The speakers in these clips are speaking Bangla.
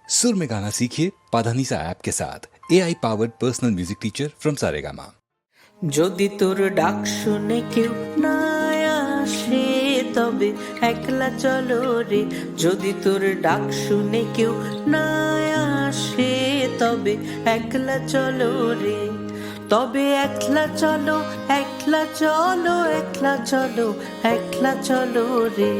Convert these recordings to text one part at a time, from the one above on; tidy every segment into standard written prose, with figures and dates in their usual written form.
सुर में गाना सीखिए पाधानीसा ऐप के साथ AI powered personal music teacher from Saregama. যদি তোর ডাক শুনে কেউ না আসে তবে একলা চলো রে। যদি তোর ডাক শুনে কেউ না আসে তবে একলা চলো রে। তবে একলা চলো, একলা চলো, একলা চলো, একলা চলো রে।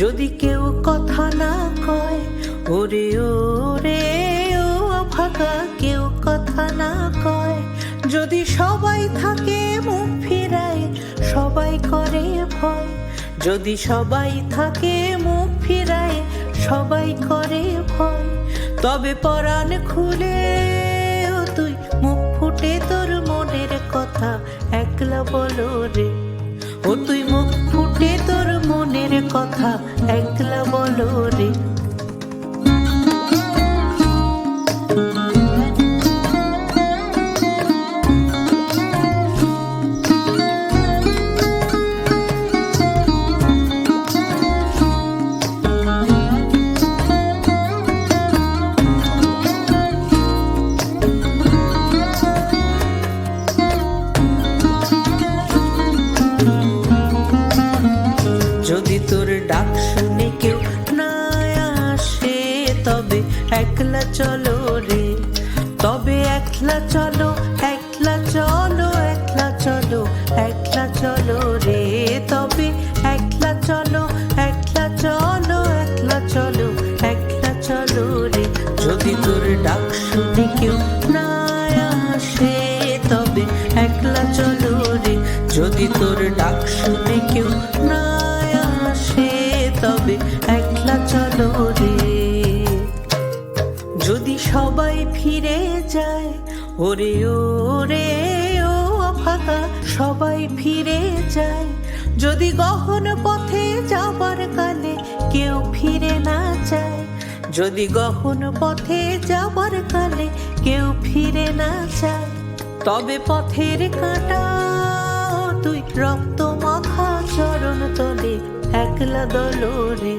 যদি কেউ কথা না কয় ওরে ওরে ও ভাগা, কেউ কথা না কয়, যদি সবাই থাকে মুখ ফিরায় সবাই করে ভয়, যদি সবাই থাকে মুখ ফিরায় সবাই করে ভয়, তবে পরাণ খুলে ও তুই মুখ ফুটে তোর মনের কথা একলা বলো রে। ও তুই মুখ ফুটে তোর মনের কথা একলা বলো রে। যদি তোর ডাক শুনে কেউ না আসে তবে একলা চলো রে। তবে একলা চলো, একলা চলো, একলা চলো, একলা চলো রে। তবে একলা চলো, একলা চলো, একলা চলো, একলা চলো রে। যদি তোর ডাক শুনে কেউ না আসে তবে একলা চলো রে। যদি তোর ডাক শুনে কেউ না তবে একলা চলো রে। যদি সবাই ফিরে যায় ওরে ওরে ও ভাগা, সবাই ফিরে যায়, যদি গহন পথে যাবার কালে কেউ ফিরে না যায়, যদি গহন পথে যাবার কালে কেউ ফিরে না যায়, তবে পথের কাঁটা তুই রক্ত মাখা চরণ তলে একলা দলো রে।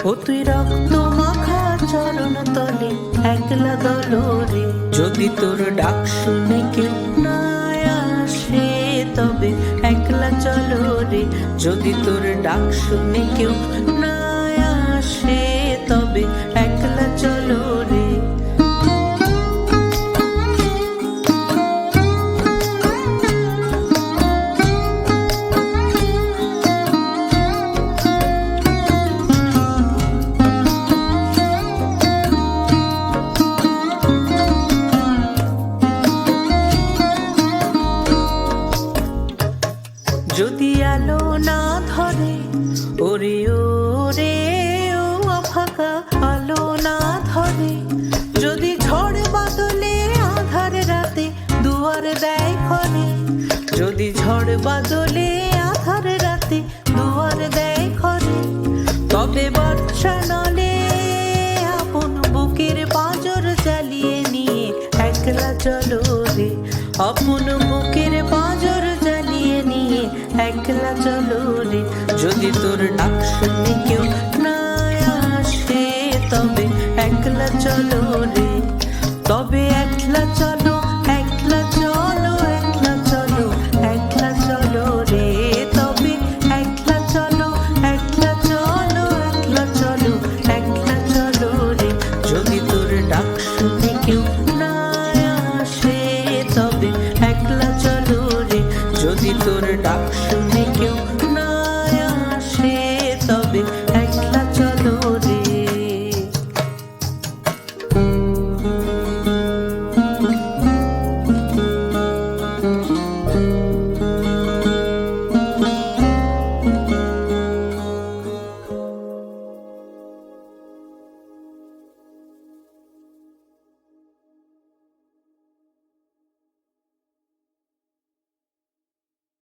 ও তুই রক্ত মাখা চরণ তলে একলা দলো রে। যদি তোর ডাক শুনে কেউ না আসে তবে একলা চলো রে। যদি তোর ডাক শুনে কেউ না আসে তবে একলা চলো রে। যদি আলো না ধরে ওরে ওরে ও ভাগা, আলো না ধরে, যদি ঝড় বাদলে আধার রাতে দুয়ার দেয় ঘরে, যদি ঝড় বাদলে আধার রাতে দুয়ার দেয় ঘরে, তবে বর্ষা নলে আপন বুকের পাঁজর জ্বালিয়ে নিয়ে একলা চলো রে। আপন বুকের পাঁজর জ্বালিয়ে নিয়ে একলা চলো রে। যদি তোর ডাক শুনে কেউ